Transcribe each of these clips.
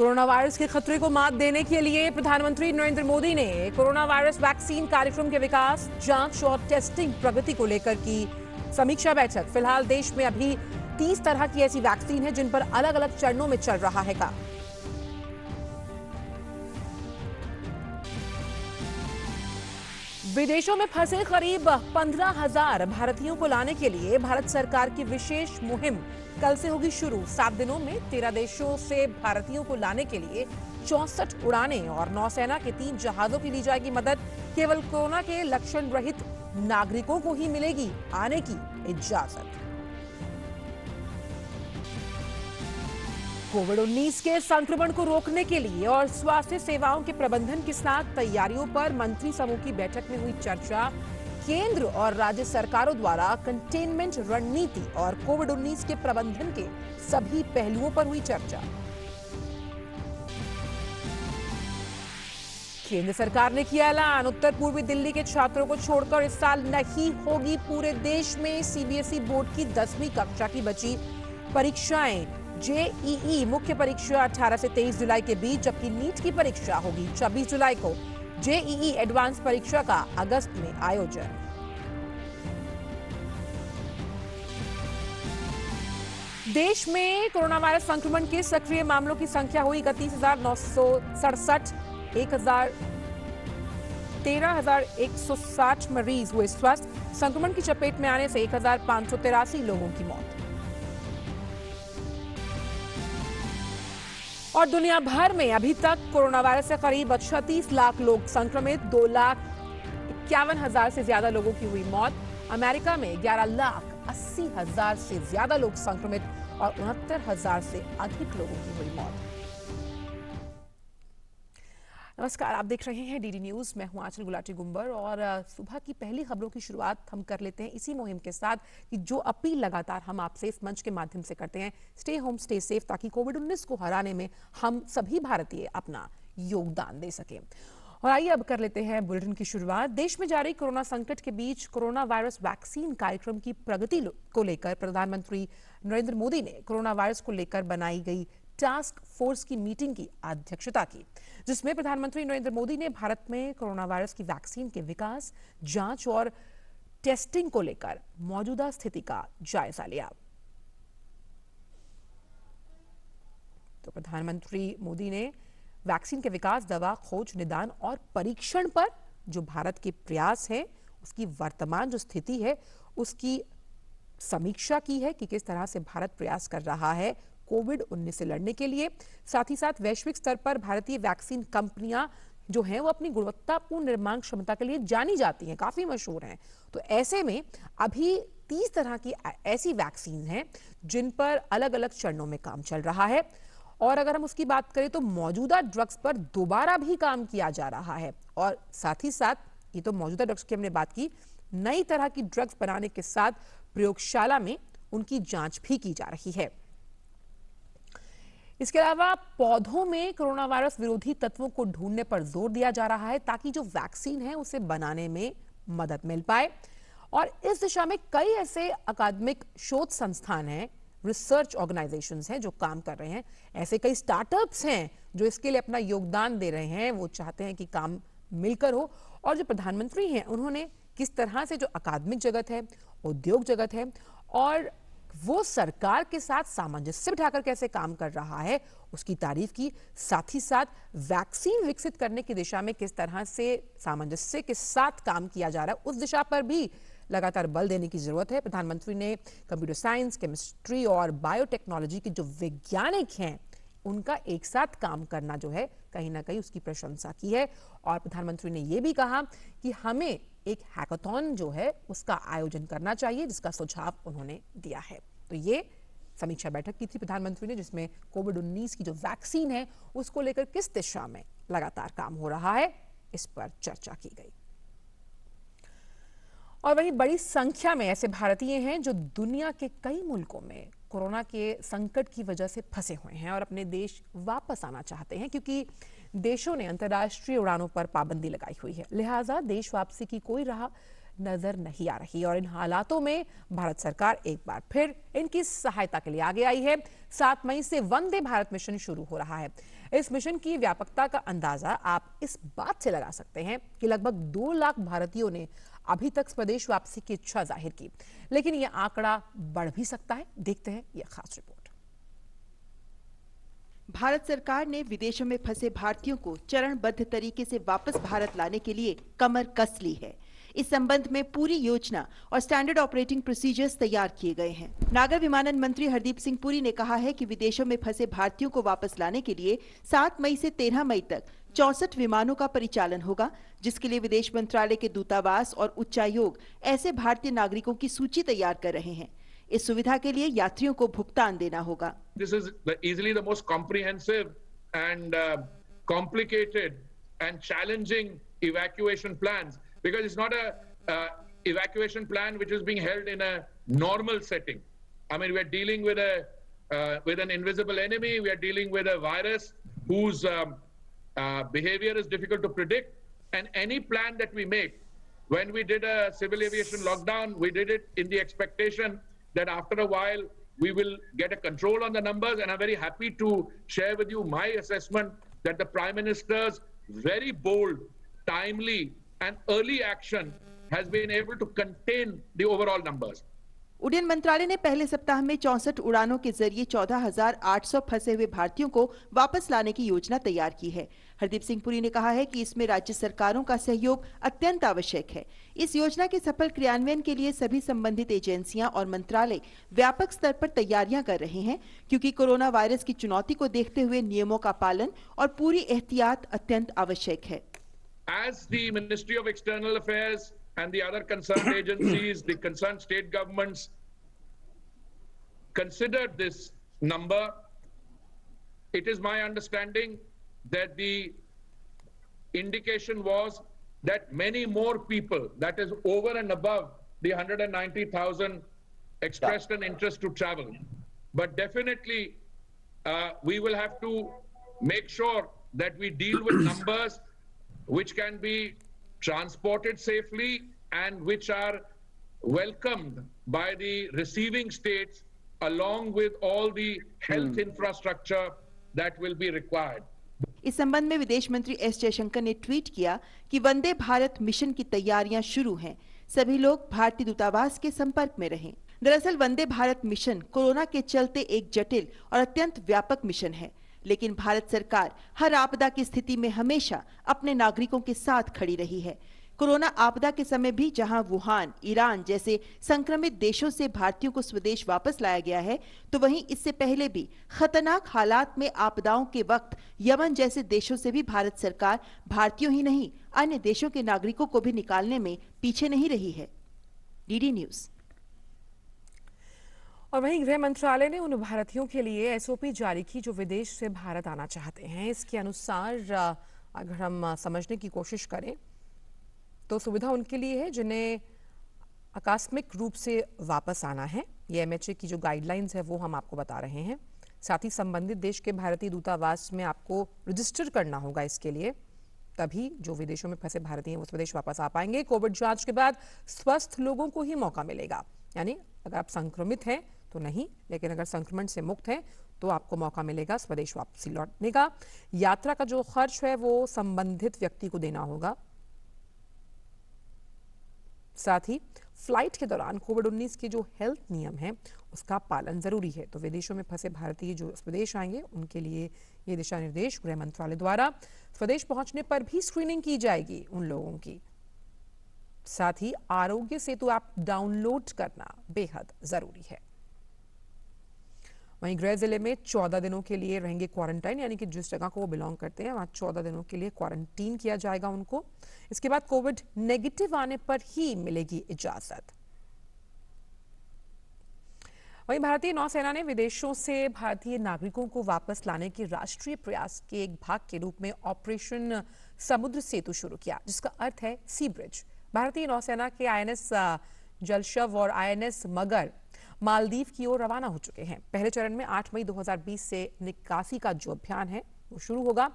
Corona virus के खतरे को मात देने के लिए प्रधानमंत्री नरेंद्र मोदी ने कोरोना वायरस वैक्सीन कार्यक्रम के विकास, जांच और टेस्टिंग प्रगति को लेकर की समीक्षा बैठक। फिलहाल देश में अभी 30 तरह की ऐसी वैक्सीन है जिन पर अलग अलग चरणों में चल रहा है काम। विदेशों में फंसे करीब 15,000 भारतीयों को लाने के लिए भारत सरकार की विशेष मुहिम कल से होगी शुरू। 7 दिनों में 13 देशों से भारतीयों को लाने के लिए 64 उड़ानें और नौसेना के 3 जहाजों की ली जाएगी मदद। केवल कोरोना के लक्षण रहित नागरिकों को ही मिलेगी आने की इजाजत। कोविड-19 के संक्रमण को रोकने के लिए और स्वास्थ्य सेवाओं के प्रबंधन के साथ तैयारियों पर मंत्री समूह की बैठक में हुई चर्चा। केंद्र और राज्य सरकारों द्वारा कंटेनमेंट रणनीति और कोविड-19 के प्रबंधन के सभी पहलुओं पर हुई चर्चा। केंद्र सरकार ने किया ऐलान, उत्तर पूर्वी दिल्ली के छात्रों को छोड़कर इस साल नहीं होगी पूरे देश में सीबीएसई बोर्ड की 10वीं कक्षा की बची परीक्षाएं। जेईई मुख्य परीक्षा 18 से 23 जुलाई के बीच, जबकि नीट की परीक्षा होगी 26 जुलाई को। जेईई एडवांस परीक्षा का अगस्त में आयोजन। देश में कोरोना वायरस संक्रमण के सक्रिय मामलों की संख्या हुई 31,967, 13,160 मरीज हुए स्वस्थ। संक्रमण की चपेट में आने से 1,583 लोगों की मौत। और दुनिया भर में अभी तक कोरोना वायरस से करीब 36 लाख लोग संक्रमित, 2,51,000 से ज्यादा लोगों की हुई मौत। अमेरिका में 11,80,000 से ज्यादा लोग संक्रमित और 69,000 से अधिक लोगों की हुई मौत। नमस्कार, आप देख रहे हैं डीडी न्यूज। मैं हूं आंचल गुलाटी गुंबर और सुबह की पहली खबरों की शुरुआत हम कर लेते हैं इसी मुहिम के साथ कि जो अपील लगातार हम आपसे इस मंच के माध्यम से करते हैं, स्टे होम स्टे सेफ, ताकि कोविड-19 को हराने में हम सभी भारतीय अपना योगदान दे सकें। और आइए अब कर लेते हैं बुलेटिन की शुरुआत। देश में जारी कोरोना संकट के बीच कोरोना वायरस वैक्सीन कार्यक्रम की प्रगति को लेकर प्रधानमंत्री नरेंद्र मोदी ने कोरोना वायरस को लेकर बनाई गई टास्क फोर्स की मीटिंग की अध्यक्षता की, जिसमें प्रधानमंत्री नरेंद्र मोदी ने भारत में कोरोना वायरस की वैक्सीन के विकास, जांच और टेस्टिंग को लेकर मौजूदा स्थिति का जायजा लिया। तो प्रधानमंत्री मोदी ने वैक्सीन के विकास, दवा खोज, निदान और परीक्षण पर जो भारत के प्रयास है, उसकी वर्तमान जो स्थिति है, उसकी समीक्षा की है कि किस तरह से भारत प्रयास कर रहा है कोविड-19 से लड़ने के लिए। साथ ही साथ वैश्विक स्तर पर भारतीय वैक्सीन कंपनियां जो हैं वो अपनी गुणवत्तापूर्ण निर्माण क्षमता के लिए जानी जाती हैं, काफी मशहूर हैं। तो ऐसे में अभी 30 तरह की ऐसी वैक्सीन हैं जिन पर अलग अलग चरणों में काम चल रहा है। और अगर हम उसकी बात करें तो मौजूदा ड्रग्स पर दोबारा भी काम किया जा रहा है। और साथ ही साथ, ये तो मौजूदा ड्रग्स की हमने बात की, नई तरह की ड्रग्स बनाने के साथ प्रयोगशाला में उनकी जांच भी की जा रही है। इसके अलावा पौधों में कोरोना वायरस विरोधी तत्वों को ढूंढने पर जोर दिया जा रहा है, ताकि जो वैक्सीन है उसे बनाने में मदद मिल पाए। और इस दिशा में कई ऐसे अकादमिक शोध संस्थान हैं, रिसर्च ऑर्गेनाइजेशंस हैं जो काम कर रहे हैं। ऐसे कई स्टार्टअप्स हैं जो इसके लिए अपना योगदान दे रहे हैं। वो चाहते हैं कि काम मिलकर हो। और जो प्रधानमंत्री हैं, उन्होंने किस तरह से जो अकादमिक जगत है, उद्योग जगत है और वो सरकार के साथ सामंजस्य बिठाकर कैसे काम कर रहा है, उसकी तारीफ की। साथ ही साथ वैक्सीन विकसित करने की दिशा में किस तरह से सामंजस्य के साथ काम किया जा रहा है, उस दिशा पर भी लगातार बल देने की जरूरत है। प्रधानमंत्री ने कंप्यूटर साइंस, केमिस्ट्री और बायोटेक्नोलॉजी के जो वैज्ञानिक हैं, उनका एक साथ काम करना जो है कहीं ना कहीं उसकी प्रशंसा की है। और प्रधानमंत्री ने यह भी कहा कि हमें एक हैकाथॉन जो है उसका आयोजन करना चाहिए, जिसका सुझाव उन्होंने दिया है। तो ये समीक्षा बैठक की थी प्रधानमंत्री ने, जिसमें कोविड-19 की जो वैक्सीन है उसको लेकर किस दिशा में लगातार काम हो रहा है, इस पर चर्चा की गई। और वहीं बड़ी संख्या में ऐसे भारतीय हैं जो दुनिया के कई मुल्कों में कोरोना के संकट की वजह से फंसे हुए हैं और अपने देश वापस आना चाहते हैं, क्योंकि देशों ने अंतर्राष्ट्रीय उड़ानों पर पाबंदी लगाई हुई है। लिहाजा देश वापसी की कोई राह नजर नहीं आ रही और इन हालातों में भारत सरकार एक बार फिर इनकी सहायता के लिए आगे आई है। 7 मई से वंदे भारत मिशन शुरू हो रहा है। इस मिशन की व्यापकता का अंदाजा आप इस बात से लगा सकते हैं कि लगभग 2 लाख भारतीयों ने अभी तक स्वदेश वापसी की इच्छा जाहिर की, लेकिन यह आंकड़ा बढ़ भी सकता है। देखते हैं यह खास रिपोर्ट। भारत सरकार ने विदेशों में फंसे भारतीयों को चरणबद्ध तरीके से वापस भारत लाने के लिए कमर कस ली है। इस संबंध में पूरी योजना और स्टैंडर्ड ऑपरेटिंग प्रोसीजर्स तैयार किए गए हैं। नागर विमानन मंत्री हरदीप सिंह पुरी ने कहा है कि विदेशों में फंसे भारतीयों को वापस लाने के लिए 7 मई से 13 मई तक 64 विमानों का परिचालन होगा, जिसके लिए विदेश मंत्रालय के दूतावास और उच्चायोग ऐसे भारतीय नागरिकों की सूची तैयार कर रहे हैं। इस सुविधा के लिए यात्रियों को भुगतान देना होगा। This is easily the most comprehensive and complicated and challenging evacuation plans, because it's not a evacuation plan which is being held in a normal setting. I mean, we are dealing with an invisible enemy. We are dealing with a virus whose behavior is difficult to predict. And any plan that we make, when we did a civil aviation lockdown, we did it in the expectation that after a while we will get a control on the numbers. And I'm very happy to share with you my assessment that the Prime Minister's very bold, timely and early action has been able to contain the overall numbers. उड्डयन मंत्रालय ने पहले सप्ताह में 64 उड़ानों के जरिए 14,800 फंसे हुए भारतीयों को वापस लाने की योजना तैयार की है। हरदीप सिंह पुरी ने कहा है कि इसमें राज्य सरकारों का सहयोग अत्यंत आवश्यक है। इस योजना के सफल क्रियान्वयन के लिए सभी संबंधित एजेंसियां और मंत्रालय व्यापक स्तर पर तैयारियां कर रहे हैं, क्योंकि कोरोना वायरस की चुनौती को देखते हुए नियमों का पालन और पूरी एहतियात अत्यंत आवश्यक है। As the Ministry of External Affairs and the other concerned agencies, the concerned state governments considered this number, it is my understanding that the indication was that many more people, that is over and above the 190,000 expressed an interest to travel. But definitely we will have to make sure that we deal with numbers which can be transported safely and which are welcomed by the receiving states, along with all the health infrastructure that will be required. इस संबंध में विदेश मंत्री S Jaishankar ने tweet किया कि Vande Bharat mission की तैयारियां शुरू हैं। सभी लोग भारतीय दूतावास के संपर्क में रहें। दरअसल वंदे भारत मिशन कोरोना के चलते एक जटिल और अत्यंत व्यापक मिशन है, लेकिन भारत सरकार हर आपदा की स्थिति में हमेशा अपने नागरिकों के साथ खड़ी रही है। कोरोना आपदा के समय भी जहां वुहान, ईरान जैसे संक्रमित देशों से भारतीयों को स्वदेश वापस लाया गया है, तो वहीं इससे पहले भी खतरनाक हालात में आपदाओं के वक्त यमन जैसे देशों से भी भारत सरकार भारतीयों ही नहीं, अन्य देशों के नागरिकों को भी निकालने में पीछे नहीं रही है। DD news. और वहीं गृह मंत्रालय ने उन भारतीयों के लिए एसओपी जारी की जो विदेश से भारत आना चाहते हैं। इसके अनुसार अगर हम समझने की कोशिश करें तो सुविधा उनके लिए है जिन्हें आकस्मिक रूप से वापस आना है। ये एमएचए की जो गाइडलाइंस है वो हम आपको बता रहे हैं। साथ ही संबंधित देश के भारतीय दूतावास में आपको रजिस्टर करना होगा इसके लिए, तभी जो विदेशों में फंसे भारतीय हैं वो स्वदेश वापस आ पाएंगे। कोविड जांच के बाद स्वस्थ लोगों को ही मौका मिलेगा, यानी अगर आप संक्रमित हैं तो नहीं, लेकिन अगर संक्रमण से मुक्त हैं तो आपको मौका मिलेगा स्वदेश वापसी लौटने का। यात्रा का जो खर्च है वो संबंधित व्यक्ति को देना होगा। साथ ही फ्लाइट के दौरान कोविड-19 के जो हेल्थ नियम हैं उसका पालन जरूरी है। तो विदेशों में फंसे भारतीय जो स्वदेश आएंगे उनके लिए ये दिशा निर्देश गृह मंत्रालय द्वारा। स्वदेश पहुंचने पर भी स्क्रीनिंग की जाएगी उन लोगों की। साथ ही आरोग्य सेतु ऐप डाउनलोड करना बेहद जरूरी है। वहीं गृह जिले में 14 दिनों के लिए रहेंगे क्वारंटाइन, यानी कि जिस जगह को वो बिलोंग करते हैं वहां 14 दिनों के लिए क्वारंटीन किया जाएगा उनको। इसके बाद कोविड नेगेटिव आने पर ही मिलेगी इजाजत। वहीं भारतीय नौसेना ने विदेशों से भारतीय नागरिकों को वापस लाने के राष्ट्रीय प्रयास के एक भाग के रूप में ऑपरेशन समुद्र सेतु शुरू किया, जिसका अर्थ है सी ब्रिज। भारतीय नौसेना के आईएनएस जलशव और आईएनएस मगर मालदीव की ओर रवाना हो चुके हैं। पहले चरण में 8 मई 2020 से निकासी का जो अभियान है वो शुरू होगा।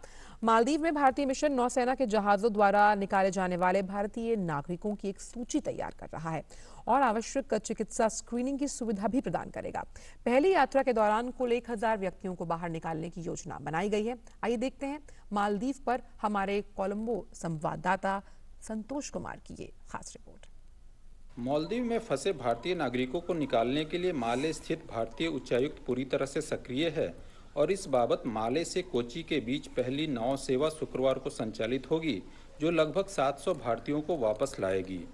मालदीव में भारतीय मिशन नौसेना के जहाजों द्वारा निकाले जाने वाले भारतीय नागरिकों की एक सूची तैयार कर रहा है और आवश्यक चिकित्सा स्क्रीनिंग की सुविधा भी प्रदान करेगा। पहली यात्रा के दौरान कुल 1000 व्यक्तियों को बाहर निकालने की योजना बनाई गई है। आइए देखते हैं मालदीव पर हमारे कोलंबो संवाददाता संतोष कुमार की ये खास रिपोर्ट। मालदीव में फंसे भारतीय नागरिकों को निकालने के लिए माले स्थित भारतीय उच्चायुक्त पूरी तरह से सक्रिय है और इस बाबत माले से कोच्चि के बीच पहली नाव सेवा शुक्रवार को संचालित होगी, जो लगभग 700 भारतीयों को वापस लाएगी।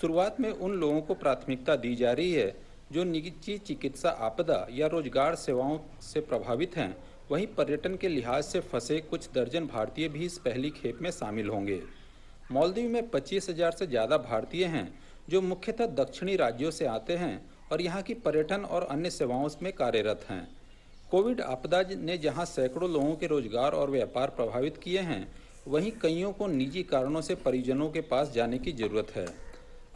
शुरुआत में उन लोगों को प्राथमिकता दी जा रही है जो निजी चिकित्सा आपदा या रोजगार सेवाओं से प्रभावित हैं। वहीं पर्यटन के लिहाज से फंसे कुछ दर्जन भारतीय भी इस पहली खेप में शामिल होंगे। मालदीव में 25,000 से ज़्यादा भारतीय हैं जो मुख्यतः दक्षिणी राज्यों से आते हैं और यहाँ की पर्यटन और अन्य सेवाओं में कार्यरत हैं। कोविड आपदा ने जहाँ सैकड़ों लोगों के रोजगार और व्यापार प्रभावित किए हैं, वहीं कईयों को निजी कारणों से परिजनों के पास जाने की जरूरत है।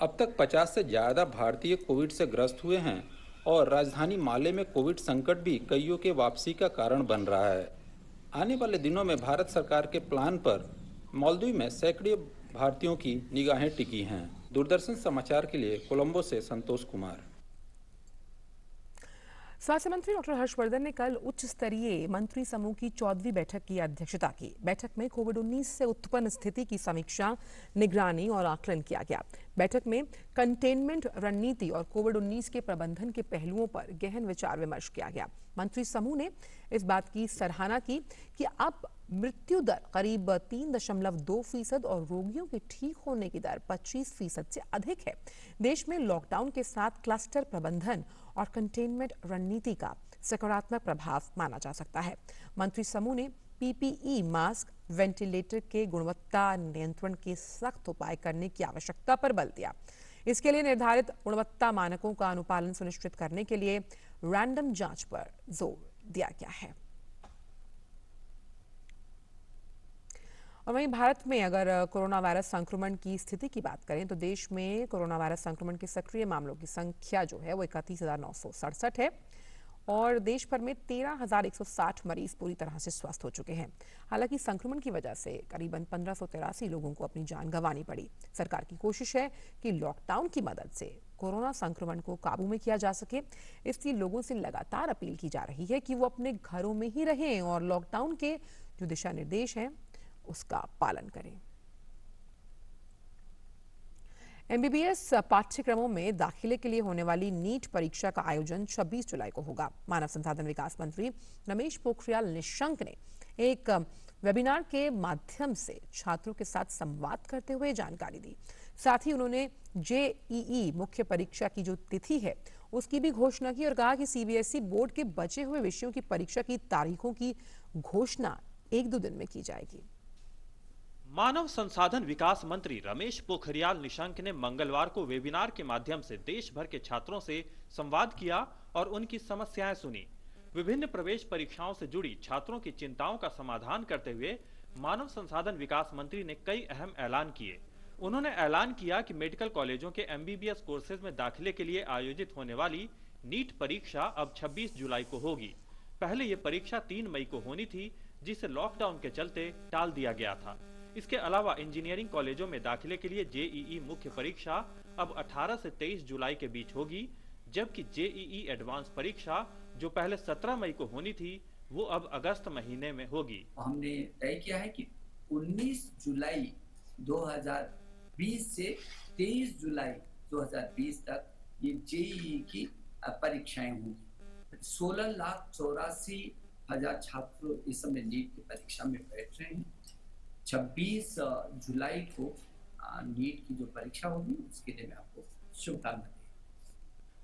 अब तक 50 से ज़्यादा भारतीय कोविड से ग्रस्त हुए हैं और राजधानी माले में कोविड संकट भी कईयों के वापसी का कारण बन रहा है। आने वाले दिनों में भारत सरकार के प्लान पर मालदीव में सैकड़ों भारतीयों की निगाहें टिकी हैं। दूरदर्शन समाचार के लिए कोलंबो से संतोष कुमार। स्वास्थ्य मंत्री डॉक्टर हर्षवर्धन ने कल उच्च स्तरीय मंत्री समूह की 14वीं बैठक की अध्यक्षता की। बैठक में कोविड-19 से उत्पन्न स्थिति की समीक्षा, निगरानी और आकलन किया गया। बैठक में कंटेनमेंट रणनीति और कोविड-19 के प्रबंधन के पहलुओं पर गहन विचार विमर्श किया गया। मंत्री समूह ने इस बात की सराहना की कि अब मृत्यु दर करीब 3.2% और रोगियों के ठीक होने की दर 25% से अधिक है। देश में लॉकडाउन के साथ क्लस्टर प्रबंधन और कंटेनमेंट रणनीति का सकारात्मक प्रभाव माना जा सकता है। मंत्री समूह ने पीपीई मास्क, वेंटिलेटर के गुणवत्ता नियंत्रण के सख्त उपाय करने की आवश्यकता पर बल दिया। इसके लिए निर्धारित गुणवत्ता मानकों का अनुपालन सुनिश्चित करने के लिए रैंडम जांच पर जोर दिया गया है। और वहीं भारत में अगर कोरोना वायरस संक्रमण की स्थिति की बात करें तो देश में कोरोना वायरस संक्रमण के सक्रिय मामलों की संख्या जो है वो 31,967 है और देश भर में 13,160 मरीज पूरी तरह से स्वस्थ हो चुके हैं। हालांकि संक्रमण की वजह से करीबन 1583 लोगों को अपनी जान गंवानी पड़ी। सरकार की कोशिश है कि लॉकडाउन की मदद से कोरोना संक्रमण को काबू में किया जा सके, इसलिए लोगों से लगातार अपील की जा रही है कि वो अपने घरों में ही रहें और लॉकडाउन के जो दिशा निर्देश हैं उसका पालन करें। एमबीबीएस पाठ्यक्रमों में दाखिले के लिए होने वाली नीट परीक्षा का आयोजन 26 जुलाई को होगा। मानव संसाधन विकास मंत्री रमेश पोखरियाल निशंक ने एक वेबिनार के माध्यम से छात्रों के साथ संवाद करते हुए जानकारी दी। साथ ही उन्होंने जेईई मुख्य परीक्षा की जो तिथि है उसकी भी घोषणा की और कहा कि सीबीएसई बोर्ड के बचे हुए विषयों की परीक्षा की तारीखों की घोषणा 1-2 दिन में की जाएगी। मानव संसाधन विकास मंत्री रमेश पोखरियाल निशंक ने मंगलवार को वेबिनार के माध्यम से देश भर के छात्रों से संवाद किया और उनकी समस्याएं सुनी। विभिन्न प्रवेश परीक्षाओं से जुड़ी छात्रों की चिंताओं का समाधान करते हुए मानव संसाधन विकास मंत्री ने कई अहम ऐलान किए। उन्होंने ऐलान किया कि मेडिकल कॉलेजों के एमबीबीएस कोर्सेज में दाखिले के लिए आयोजित होने वाली नीट परीक्षा अब 26 जुलाई को होगी। पहले ये परीक्षा 3 मई को होनी थी, जिसे लॉकडाउन के चलते टाल दिया गया था। इसके अलावा इंजीनियरिंग कॉलेजों में दाखिले के लिए जेईई मुख्य परीक्षा अब 18 से 23 जुलाई के बीच होगी, जबकि जेईई एडवांस परीक्षा जो पहले 17 मई को होनी थी वो अब अगस्त महीने में होगी। हमने तय किया है कि 19 जुलाई 2020 से 23 जुलाई 2020 तक ये जेईई की परीक्षाएं होंगी। 16,84,000 छात्र इस समय नीट की परीक्षा में बैठ रहे हैं। 26 जुलाई को नीट की जो परीक्षा होगी उसके लिए मैं आपको शुभकामनाएं।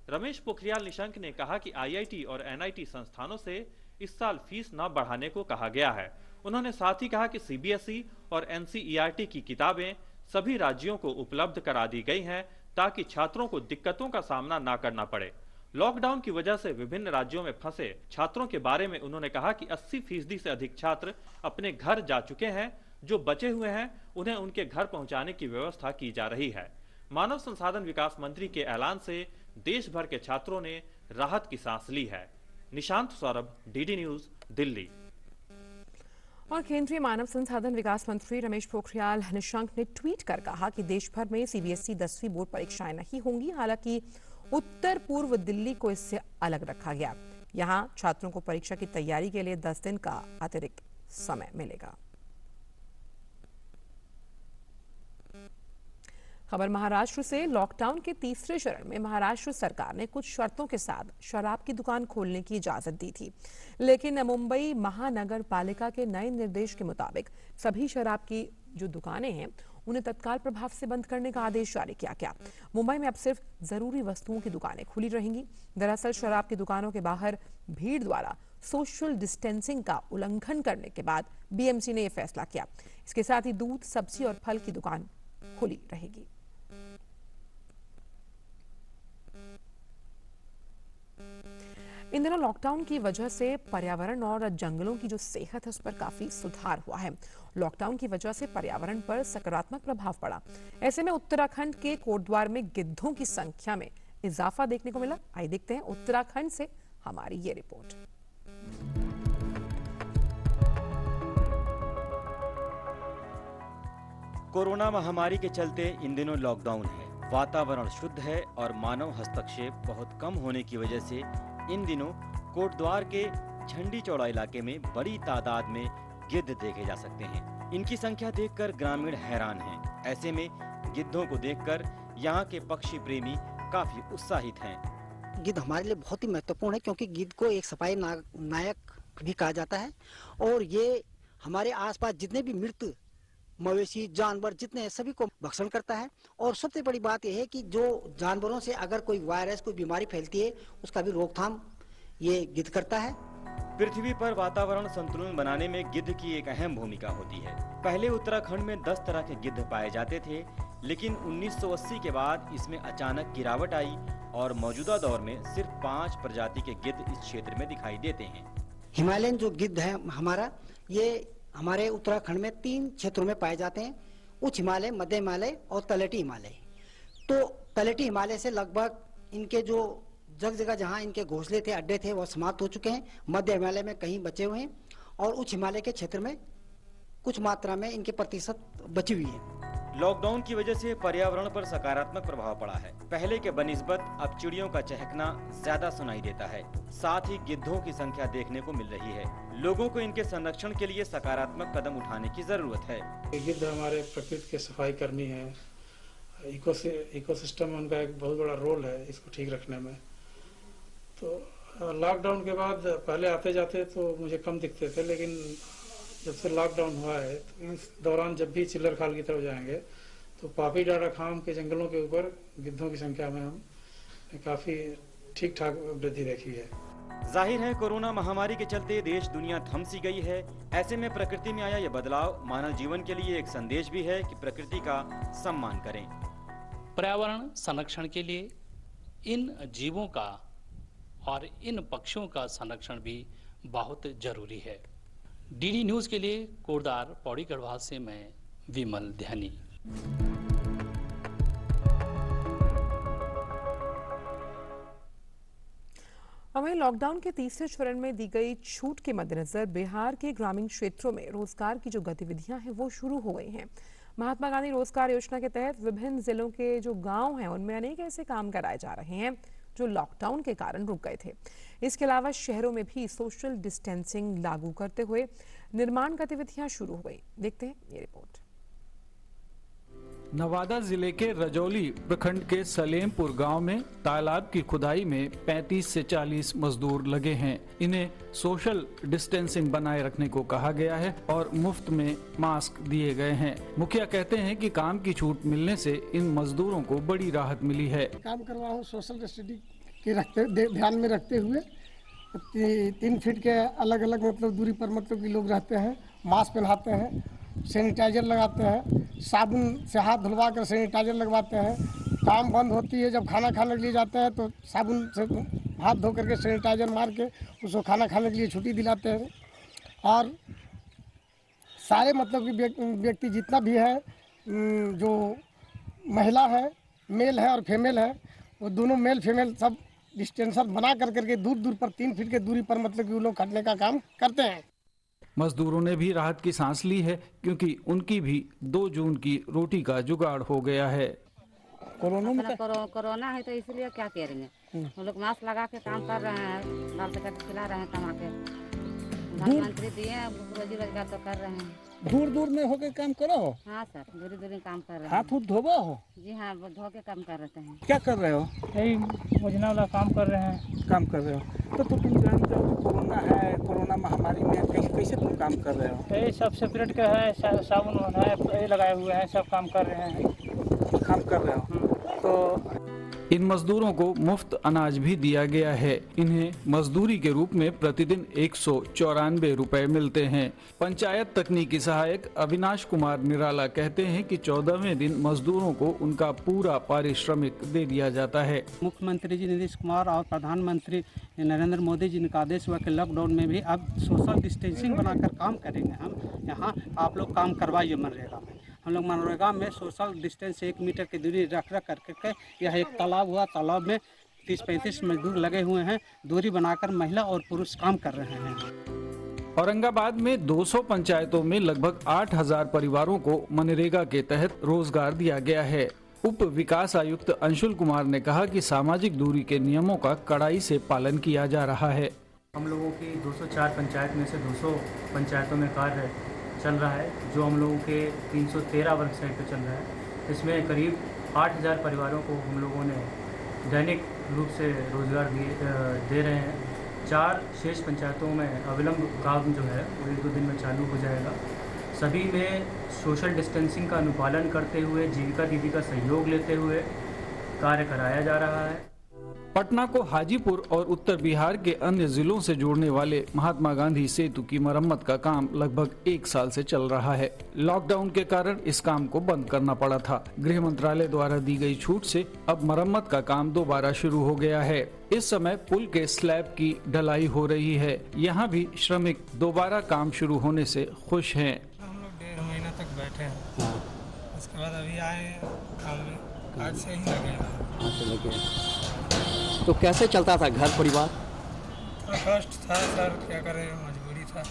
रमेश पोखरियाल निशंक ने कहा कि आईआईटी और एनआईटी संस्थानों से इस साल फीस न बढ़ाने को कहा गया है। उन्होंने साथ ही कहा कि सीबीएसई और एनसीईआरटी की किताबें सभी राज्यों को उपलब्ध करा दी गई हैं ताकि छात्रों को दिक्कतों का सामना न करना पड़े। लॉकडाउन की वजह से विभिन्न राज्यों में फंसे छात्रों के बारे में उन्होंने कहा कि 80% से अधिक छात्र अपने घर जा चुके हैं। जो बचे हुए हैं उन्हें उनके घर पहुंचाने की व्यवस्था की जा रही है। मानव संसाधन विकास मंत्री के ऐलान से देश भर के छात्रों ने राहत की सांस ली है। Nishant Saurabh, DD news, Delhi. और केंद्रीय मानव संसाधन विकास मंत्री रमेश पोखरियाल निशंक ने ट्वीट कर कहा कि देश भर में सीबीएसई 10वीं बोर्ड परीक्षाएं नहीं होंगी। हालांकि उत्तर पूर्व दिल्ली को इससे अलग रखा गया। यहां छात्रों को परीक्षा की तैयारी के लिए 10 दिन का अतिरिक्त समय मिलेगा। खबर महाराष्ट्र से। लॉकडाउन के तीसरे चरण में महाराष्ट्र सरकार ने कुछ शर्तों के साथ शराब की दुकान खोलने की इजाजत दी थी, लेकिन मुंबई महानगर पालिका के नए निर्देश के मुताबिक सभी शराब की जो दुकानें हैं उन्हें तत्काल प्रभाव से बंद करने का आदेश जारी किया गया। मुंबई में अब सिर्फ जरूरी वस्तुओं की दुकानें खुली रहेंगी। दरअसल शराब की दुकानों के बाहर भीड़ द्वारा सोशल डिस्टेंसिंग का उल्लंघन करने के बाद बीएमसी ने यह फैसला किया। इसके साथ ही दूध, सब्जी और फल की दुकान खुली रहेगी। इन दिनों लॉकडाउन की वजह से पर्यावरण और जंगलों की जो सेहत है उस पर काफी सुधार हुआ है। लॉकडाउन की वजह से पर्यावरण पर सकारात्मक प्रभाव पड़ा। ऐसे में उत्तराखंड के कोटद्वार में गिद्धों की संख्या में इजाफा देखने को मिला। आइए देखते हैं उत्तराखंड से हमारी ये रिपोर्ट। कोरोना महामारी के चलते इन दिनों लॉकडाउन है। वातावरण शुद्ध है और मानव हस्तक्षेप बहुत कम होने की वजह से इन दिनों कोटद्वार के झंडी चौड़ा इलाके में बड़ी तादाद में गिद्ध देखे जा सकते हैं। इनकी संख्या देखकर ग्रामीण हैरान हैं। ऐसे में गिद्धों को देखकर यहाँ के पक्षी प्रेमी काफी उत्साहित हैं। गिद्ध हमारे लिए बहुत ही महत्वपूर्ण है, क्योंकि गिद्ध को एक सफाई नायक भी कहा जाता है और ये हमारे आसपास जितने भी मृत मवेशी जानवर जितने हैं सभी को भक्षण करता है। और सबसे बड़ी बात यह है कि जो जानवरों से अगर कोई वायरस, कोई बीमारी फैलती है उसका भी रोकथाम ये गिद्ध करता है। पृथ्वी पर वातावरण संतुलन बनाने में गिद्ध की एक अहम भूमिका होती है। पहले उत्तराखंड में 10 तरह के गिद्ध पाए जाते थे, लेकिन 1980 के बाद इसमें अचानक गिरावट आई और मौजूदा दौर में सिर्फ 5 प्रजाति के गिद्ध इस क्षेत्र में दिखाई देते हैं। हिमालयन जो गिद्ध है हमारा, ये हमारे उत्तराखंड में 3 क्षेत्रों में पाए जाते हैं, उच्च हिमालय, मध्य हिमालय और तलहटी हिमालय। तो तलहटी हिमालय से लगभग इनके जो जगह जहां इनके घोंसले थे, अड्डे थे, वो समाप्त हो चुके हैं। मध्य हिमालय में कहीं बचे हुए हैं और उच्च हिमालय के क्षेत्र में कुछ मात्रा में इनके प्रतिशत बची हुई है। लॉकडाउन की वजह से पर्यावरण पर सकारात्मक प्रभाव पड़ा है। पहले के बनिस्बत अब चिड़ियों का चहकना ज्यादा सुनाई देता है। साथ ही गिद्धों की संख्या देखने को मिल रही है। लोगों को इनके संरक्षण के लिए सकारात्मक कदम उठाने की जरूरत है। गिद्ध हमारे प्रकृति की सफाई करनी है। इकोसिस्टम में उनका एक बहुत बड़ा रोल है इसको ठीक रखने में। तो लॉकडाउन के बाद पहले आते जाते तो मुझे कम दिखते थे, लेकिन जब से लॉकडाउन हुआ है तो इस दौरान जब भी चिल्लर खाल की तरफ जाएंगे तो पापी डाड़ा खाम के जंगलों के ऊपर गिद्धों की संख्या में हम काफी ठीक ठाक वृद्धि देखी है। जाहिर है कोरोना महामारी के चलते देश दुनिया थम सी गई है। ऐसे में प्रकृति में आया यह बदलाव मानव जीवन के लिए एक संदेश भी है कि प्रकृति का सम्मान करें। पर्यावरण संरक्षण के लिए इन जीवों का और इन पक्षियों का संरक्षण भी बहुत जरूरी है। डीडी न्यूज के लिए कोटद्वार पौड़ी गढ़वाल से मैं विमल ध्यानी। वहीं लॉकडाउन के तीसरे चरण में दी गई छूट के मद्देनजर बिहार के ग्रामीण क्षेत्रों में रोजगार की जो गतिविधियां हैं वो शुरू हो गई हैं। महात्मा गांधी रोजगार योजना के तहत विभिन्न जिलों के जो गांव हैं उनमें अनेक ऐसे काम कराए जा रहे हैं जो लॉकडाउन के कारण रुक गए थे। इसके अलावा शहरों में भी सोशल डिस्टेंसिंग लागू करते हुए निर्माण गतिविधियां शुरू हो गई। देखते हैं ये रिपोर्ट। नवादा जिले के रजौली प्रखंड के सलेमपुर गांव में तालाब की खुदाई में 35 से 40 मजदूर लगे हैं। इन्हें सोशल डिस्टेंसिंग बनाए रखने को कहा गया है और मुफ्त में मास्क दिए गए हैं। मुखिया कहते हैं कि काम की छूट मिलने से इन मजदूरों को बड़ी राहत मिली है। काम करवा हूँ सोशल डिस्टेंसिंग के ध्यान में रखते हुए 3 फीट के अलग अलग मतलब दूरी पर मतलब कि लोग रहते हैं, मास्क पहनाते हैं, सैनिटाइजर लगाते हैं, साबुन से हाथ धुलवा कर सैनिटाइजर लगवाते हैं। काम बंद होती है जब खाना खाने के लिए जाते हैं तो साबुन से हाथ धो करके सैनिटाइजर मार के उसको खाना खाने के लिए छुट्टी दिलाते हैं। और सारे मतलब कि व्यक्ति जितना भी है, जो महिला है, मेल है और फीमेल है, वो दोनों मेल फीमेल सब डिस्टेंस बना कर करके दूर दूर पर 3 फीट के दूरी पर मतलब कि वो लोग खटने का काम करते हैं। मजदूरों ने भी राहत की सांस ली है क्योंकि उनकी भी 2 जून की रोटी का जुगाड़ हो गया है। कोरोना है तो इसलिए क्या करेंगे, हम लोग मास्क लगा के काम कर रहे हैं, बाल बच्चा को खिला रहे हैं, कमा के प्रधानमंत्री दिए रोजी रोजगार तो कर रहे हैं। दूर दूर में होके काम करो हो? हाँ सर, दूरी दूरी काम कर रहे हैं। हाथ उठ धोबो हो? जी हाँ, धो के काम कर रहे हैं। क्या कर रहे हो? यही योजना वाला काम कर रहे हैं। काम कर रहे हो तो तुम जानते हो कि कोरोना है, कोरोना महामारी में कैसे तुम काम कर रहे हो? यही सब सेपरेट का है, साबुन है, ये लगाए हुए हैं, सब काम कर रहे हैं। काम कर रहे हो तो इन मजदूरों को मुफ्त अनाज भी दिया गया है। इन्हें मजदूरी के रूप में प्रतिदिन 194 रुपए मिलते हैं। पंचायत तकनीकी सहायक अविनाश कुमार निराला कहते हैं कि 14वें दिन मजदूरों को उनका पूरा पारिश्रमिक दे दिया जाता है। मुख्यमंत्री जी नीतीश कुमार और प्रधानमंत्री नरेंद्र मोदी जी का आदेश हुआ कि लॉकडाउन में भी अब सोशल डिस्टेंसिंग बनाकर काम करेंगे। हम यहाँ आप लोग काम करवाइए मनरेगा में। हम लोग मनरेगा में सोशल डिस्टेंस 1 मीटर की दूरी रख करके, यह एक तालाब हुआ, तालाब में 30-35 मजदूर लगे हुए हैं, दूरी बनाकर महिला और पुरुष काम कर रहे हैं। औरंगाबाद में 200 पंचायतों में लगभग 8000 परिवारों को मनरेगा के तहत रोजगार दिया गया है। उप विकास आयुक्त अंशुल कुमार ने कहा कि सामाजिक दूरी के नियमों का कड़ाई से पालन किया जा रहा है। हम लोगों की 204 पंचायत में से 200 पंचायतों में कार्य चल रहा है, जो हम लोगों के 313 वर्ग साइड पे चल रहा है। इसमें करीब 8000 परिवारों को हम लोगों ने दैनिक रूप से रोजगार दे रहे हैं। 4 शेष पंचायतों में अविलंब काम जो है वो 1-2 दिन में चालू हो जाएगा। सभी में सोशल डिस्टेंसिंग का अनुपालन करते हुए, जीविका दीदी का सहयोग लेते हुए कार्य कराया जा रहा है। पटना को हाजीपुर और उत्तर बिहार के अन्य जिलों से जोड़ने वाले महात्मा गांधी सेतु की मरम्मत का काम लगभग 1 साल से चल रहा है। लॉकडाउन के कारण इस काम को बंद करना पड़ा था। गृह मंत्रालय द्वारा दी गई छूट से अब मरम्मत का काम दोबारा शुरू हो गया है। इस समय पुल के स्लैब की ढलाई हो रही है। यहाँ भी श्रमिक दोबारा काम शुरू होने से खुश हैं। हम लोग 1.5 महीना तक बैठे हैं, उसके बाद अभी आए काम आज से ही लगे। तो कैसे चलता था घर परिवार? कष्ट था सर, क्या करें, मजबूरी था।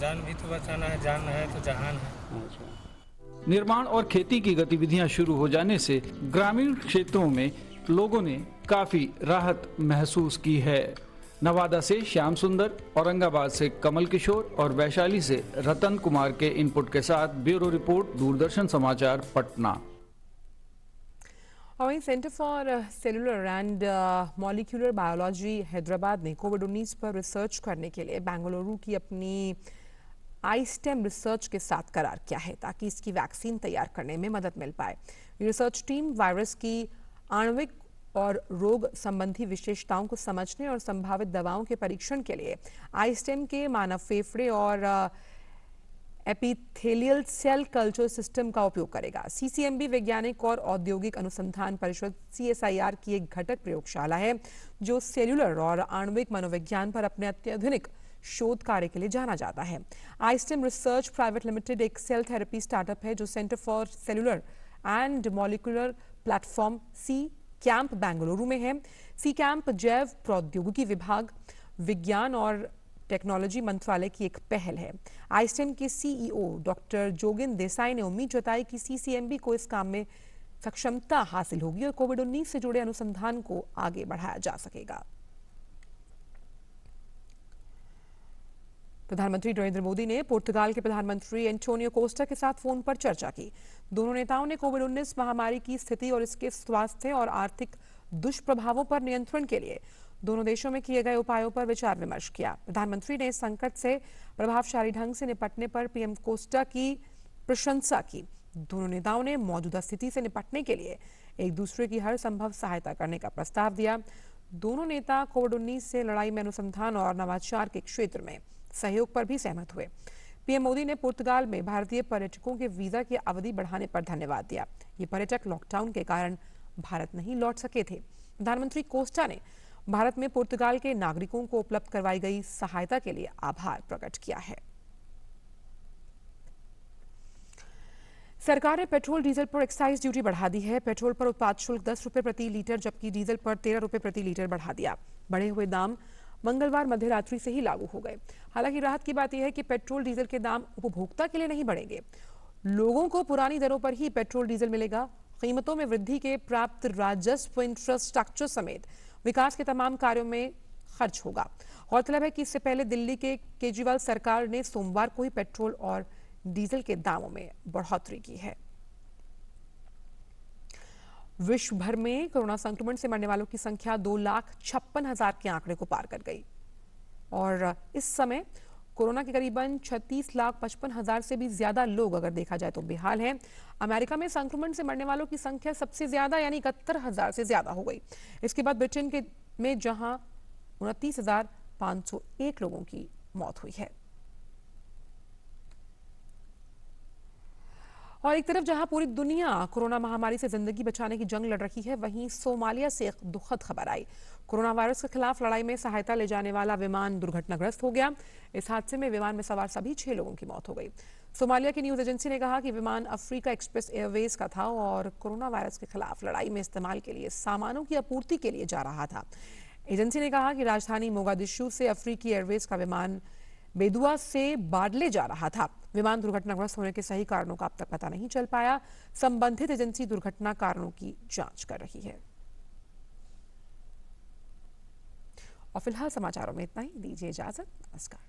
जान भी तो बचाना है, जान है तो जहान है। निर्माण और खेती की गतिविधियां शुरू हो जाने से ग्रामीण क्षेत्रों में लोगों ने काफी राहत महसूस की है। नवादा से श्याम सुंदर, औरंगाबाद से कमल किशोर और वैशाली से रतन कुमार के इनपुट के साथ ब्यूरो रिपोर्ट, दूरदर्शन समाचार, पटना। और वहीं centre for cellular and molecular biology Hyderabad ने कोविड-19 पर रिसर्च करने के लिए बेंगलुरु की अपनी आईस्टेम रिसर्च के साथ करार किया है, ताकि इसकी वैक्सीन तैयार करने में मदद मिल पाए। रिसर्च टीम वायरस की आणविक और रोग संबंधी विशेषताओं को समझने और संभावित दवाओं के परीक्षण के लिए आईस्टेम के मानव फेफड़े और एपिथेलियल सेल कल्चर सिस्टम का उपयोग करेगा। सीसीएमबी वैज्ञानिक और औद्योगिक अनुसंधान परिषद CSIR की एक घटक प्रयोगशाला है, जो सेल्यूलर और आणविक मनोविज्ञान पर अपने अत्याधुनिक शोध कार्य के लिए जाना जाता है। आईस्टेम रिसर्च प्राइवेट लिमिटेड एक सेल थेरेपी स्टार्टअप है, जो centre for cellular and molecular platform C camp Bengaluru में है। C-कैंप जैव प्रौद्योगिकी विभाग, विज्ञान और टेक्नोलॉजी मंत्रालय की एक पहल है। आईस्टेम के CEO डॉक्टर जोगिन देसाई ने उम्मीद जताई कि CCMB को इस काम में सक्षमता हासिल होगी और कोविड-19 से जुड़े अनुसंधान को आगे बढ़ाया जा सकेगा। प्रधानमंत्री नरेंद्र मोदी ने पुर्तगाल के प्रधानमंत्री एंटोनियो कोस्टा के साथ फोन पर चर्चा की। दोनों नेताओं ने कोविड-19 महामारी की स्थिति और इसके स्वास्थ्य और आर्थिक दुष्प्रभावों पर नियंत्रण के लिए दोनों देशों में किए गए उपायों पर विचार विमर्श किया। प्रधानमंत्री ने इस संकट से प्रभावशाली ढंग से निपटने पर पीएम कोस्टा की प्रशंसा की। दोनों नेताओं ने मौजूदा स्थिति से निपटने के लिए एक दूसरे की हर संभव सहायता करने का प्रस्ताव दिया। दोनों नेता कोविड-19 से लड़ाई में अनुसंधान और नवाचार के क्षेत्र में सहयोग पर भी सहमत हुए। पीएम मोदी ने पुर्तगाल में भारतीय पर्यटकों के वीजा की अवधि बढ़ाने पर धन्यवाद दिया। ये पर्यटक लॉकडाउन के कारण भारत नहीं लौट सके थे। प्रधानमंत्री कोस्टा ने भारत में पुर्तगाल के नागरिकों को उपलब्ध करवाई गई सहायता के लिए आभार प्रकट किया है। सरकार ने पेट्रोल डीजल पर एक्साइज ड्यूटी बढ़ा दी है। पेट्रोल पर उत्पाद शुल्क 10 रुपए प्रति लीटर, जबकि डीजल पर 13 रुपए प्रति लीटर बढ़ा दिया। बढ़े हुए दाम मंगलवार मध्य रात्रि से ही लागू हो गए। हालांकि राहत की बात यह है कि पेट्रोल डीजल के दाम उपभोक्ता के लिए नहीं बढ़ेंगे। लोगों को पुरानी दरों पर ही पेट्रोल डीजल मिलेगा। कीमतों में वृद्धि के प्राप्त राजस्व इंफ्रास्ट्रक्चर समेत विकास के तमाम कार्यों में खर्च होगा। गौरतलब है कि इससे पहले दिल्ली के केजरीवाल सरकार ने सोमवार को ही पेट्रोल और डीजल के दामों में बढ़ोतरी की है। विश्व भर में कोरोना संक्रमण से मरने वालों की संख्या 2,56,000 के आंकड़े को पार कर गई और इस समय कोरोना के करीबन 36,55,000 से भी ज्यादा लोग अगर देखा जाए तो बेहाल हैं। अमेरिका में संक्रमण से मरने वालों की संख्या सबसे ज्यादा यानी 71,000 से ज्यादा हो गई। इसके बाद ब्रिटेन में जहां 29,501 लोगों की मौत हुई है। और एक तरफ जहां पूरी दुनिया कोरोना महामारी से जिंदगी बचाने की जंग लड़ रही है, वहीं सोमालिया से एक दुखद खबर आई। कोरोना वायरस के खिलाफ लड़ाई में सहायता ले जाने वाला विमान दुर्घटनाग्रस्त हो गया। इस हादसे में विमान में सवार सभी 6 लोगों की मौत हो गई। सोमालिया की न्यूज एजेंसी ने कहा कि विमान अफ्रीका एक्सप्रेस एयरवेज का था और कोरोना वायरस के खिलाफ लड़ाई में इस्तेमाल के लिए सामानों की आपूर्ति के लिए जा रहा था। एजेंसी ने कहा कि राजधानी मोगादिशु से अफ्रीकी एयरवेज का विमान बेदुआ से बाडले जा रहा था। विमान दुर्घटनाग्रस्त होने के सही कारणों का अब तक पता नहीं चल पाया। संबंधित एजेंसी दुर्घटना कारणों की जांच कर रही है। और फिलहाल समाचारों में इतना ही। दीजिए इजाजत। नमस्कार।